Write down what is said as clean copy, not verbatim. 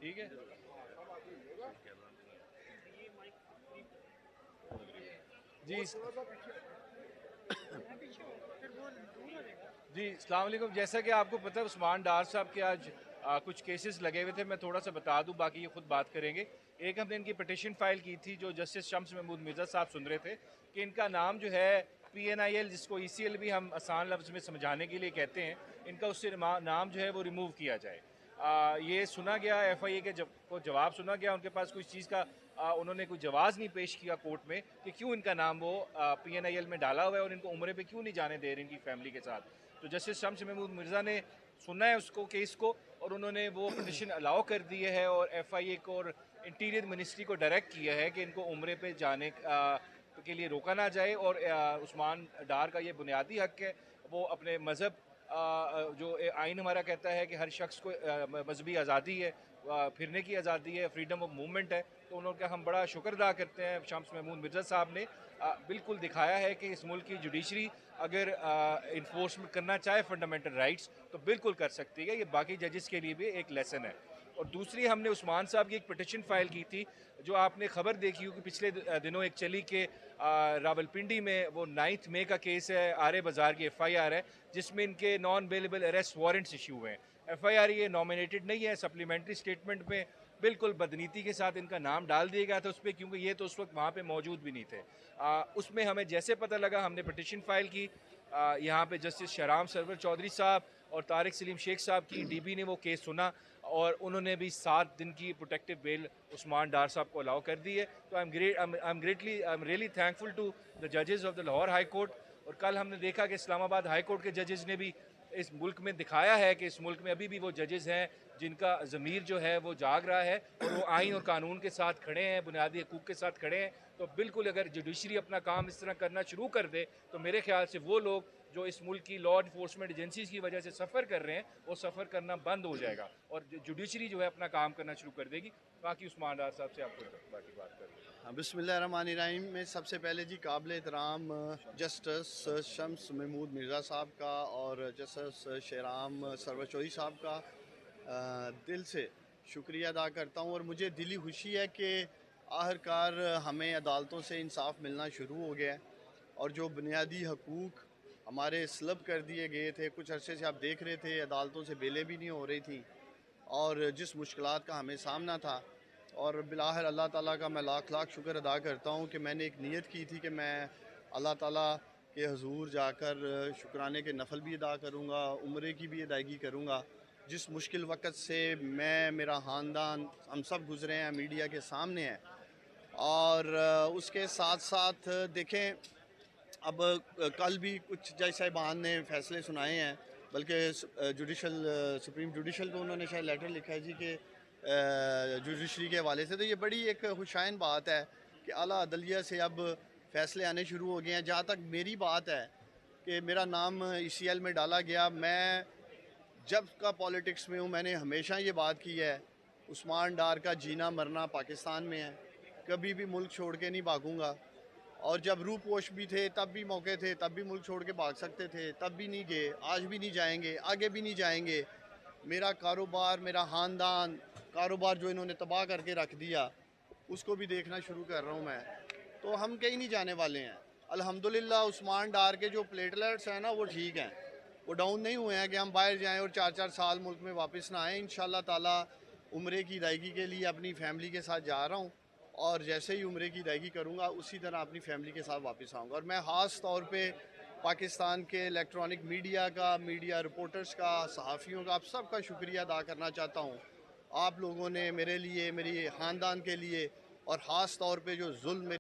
ठीक है जी। जी अस्सलाम वालेकुम। जैसा कि आपको पता है उस्मान डार साहब के आज कुछ केसेस लगे हुए थे, मैं थोड़ा सा बता दूं, बाकी ये खुद बात करेंगे। एक हमने इनकी पिटिशन फाइल की थी जो जस्टिस शम्स महमूद मिर्ज़ा साहब सुन रहे थे कि इनका नाम जो है PNIL, जिसको ECL भी हम आसान लफ्ज़ में समझाने के लिए कहते हैं, इनका उससे नाम जो है वो रिमूव किया जाए। ये सुना गया, FIA के को जवाब सुना गया, उनके पास कोई चीज़ का उन्होंने कोई जवाब नहीं पेश किया कोर्ट में कि क्यों इनका नाम वो PNIL में डाला हुआ है और इनको उम्रे पे क्यों नहीं जाने दे रहे इनकी फैमिली के साथ। तो जस्टिस शम्स महमूद मिर्ज़ा ने सुना है उसको, केस को, और उन्होंने वो पिटिशन अलाउ कर दी है और FIA को और इंटीरियर मिनिस्ट्री को डायरेक्ट किया है कि इनको उम्रे पे जाने के लिए रोका ना जाए। और उस्मान डार का ये बुनियादी हक है, वो अपने मज़हब जो आइन हमारा कहता है कि हर शख्स को मजहबी आज़ादी है, फिरने की आज़ादी है, फ्रीडम ऑफ मूवमेंट है। तो उनका हम बड़ा शुक्र अदा करते हैं। शम्स महमूद मिर्ज़ा साहब ने बिल्कुल दिखाया है कि इस मुल्क की जुडिशरी अगर इन्फोर्समेंट करना चाहे फंडामेंटल राइट्स तो बिल्कुल कर सकती है। ये बाकी जजेस के लिए भी एक लेसन है। और दूसरी, हमने उस्मान साहब की एक पिटिशन फाइल की थी, जो आपने खबर देखी होगी पिछले दिनों एक चली के रावलपिंडी में वो 9 मई का केस है, आरे बाज़ार की FIR है, जिसमें इनके non bailable arrest warrants issue हुए हैं। FIR ये नॉमिनेटेड नहीं है, सप्लीमेंट्री स्टेटमेंट में बिल्कुल बदनीति के साथ इनका नाम डाल दिया गया था उस पर, क्योंकि ये तो उस वक्त वहाँ पे मौजूद भी नहीं थे। उसमें हमें जैसे पता लगा, हमने पिटिशन फाइल की। यहाँ पे जस्टिस शहराम सरवर चौधरी साहब और तारिक सलीम शेख साहब की DB ने वो केस सुना और उन्होंने भी 7 दिन की प्रोटेक्टिव बेल उस्मान डार साहब को अलाउ कर दी है। तो I am really thankful to the जजेस of the Lahore high court. और कल हमने देखा कि इस्लामाबाद हाई कोर्ट के जजेस ने भी इस मुल्क में दिखाया है कि इस मुल्क में अभी भी वो जजेस हैं जिनका ज़मीर जो है वो जाग रहा है और वो आइन और कानून के साथ खड़े हैं, बुनियादी हकूक़ के साथ खड़े हैं। तो बिल्कुल अगर जुडिशरी अपना काम इस तरह करना शुरू कर दे तो मेरे ख्याल से वो लोग जो इस मुल्क की लॉ इन्फोर्समेंट एजेंसीज की वजह से सफ़र कर रहे हैं वो सफ़र करना बंद हो जाएगा और जुडिशरी जो है अपना काम करना शुरू कर देगी। बाकी उस्मान डार साहब से आपको बाकी बात करेंगे। हाँ, बिस्मिल्लाहिर्रहमानिर्रहीम। में सबसे पहले जी काबिल एहतराम जस्टिस शम्स महमूद मिर्ज़ा साहब का और जस्टिस शहराम सरवर चौधरी साहब का दिल से शुक्रिया अदा करता हूँ। और मुझे दिली खुशी है कि आखिरकार हमें अदालतों से इंसाफ मिलना शुरू हो गया है और जो बुनियादी हकूक़ हमारे सलब कर दिए गए थे, कुछ अरसे से आप देख रहे थे अदालतों से बेलें भी नहीं हो रही थी और जिस मुश्किलात का हमें सामना था, और बिलाखिर अल्लाह ताला का मैं लाख लाख शुक्र अदा करता हूँ कि मैंने एक नीयत की थी कि मैं अल्लाह ताला के हजूर जाकर शुक्राने के नफल भी अदा करूँगा, उम्रे की भी अदायगी करूँगा। जिस मुश्किल वक़्त से मैं, मेरा ख़ानदान, हम सब गुज़रे हैं, मीडिया के सामने हैं। और उसके साथ साथ देखें, अब कल भी कुछ जज साहिबान ने फ़ैसले सुनाए हैं, बल्कि सुप्रीम जुडिशल को उन्होंने शायद लेटर लिखा है जी कि जुडिशरी के हवाले से। तो ये बड़ी एक खुशाइन बात है कि आला अदलिया से अब फ़ैसले आने शुरू हो गए हैं। जहाँ तक मेरी बात है कि मेरा नाम ECL में डाला गया, मैं जब का पॉलिटिक्स में हूँ मैंने हमेशा ये बात की है, उस्मान डार का जीना मरना पाकिस्तान में है, कभी भी मुल्क छोड़ के नहीं भागूंगा। और जब रूपोश भी थे तब भी मौके थे, तब भी मुल्क छोड़ के भाग सकते थे, तब भी नहीं गए, आज भी नहीं जाएंगे, आगे भी नहीं जाएंगे। मेरा कारोबार, मेरा ख़ानदान, कारोबार जो इन्होंने तबाह करके रख दिया, उसको भी देखना शुरू कर रहा हूँ मैं। तो हम कहीं नहीं जाने वाले हैं। अल्हम्दुलिल्लाह उस्मान डार के जो प्लेटलेट्स हैं ना वो ठीक हैं, वो डाउन नहीं हुए हैं कि हम बाहर जाएं और 4-4 साल मुल्क में वापस ना आएँ। इंशाल्लाह ताला उम्रे की अदायगी के लिए अपनी फ़ैमिली के साथ जा रहा हूँ और जैसे ही उम्रे की अदायगी करूँगा उसी तरह अपनी फ़ैमिली के साथ वापस आऊँगा। और मैं ख़ास तौर पे पाकिस्तान के इलेक्ट्रॉनिक मीडिया का, मीडिया रिपोर्टर्स का, सहाफ़ियों का, आप सब का शुक्रिया अदा करना चाहता हूँ। आप लोगों ने मेरे लिए, मेरी ख़ानदान के लिए और ख़ास तौर पे जो जुल्म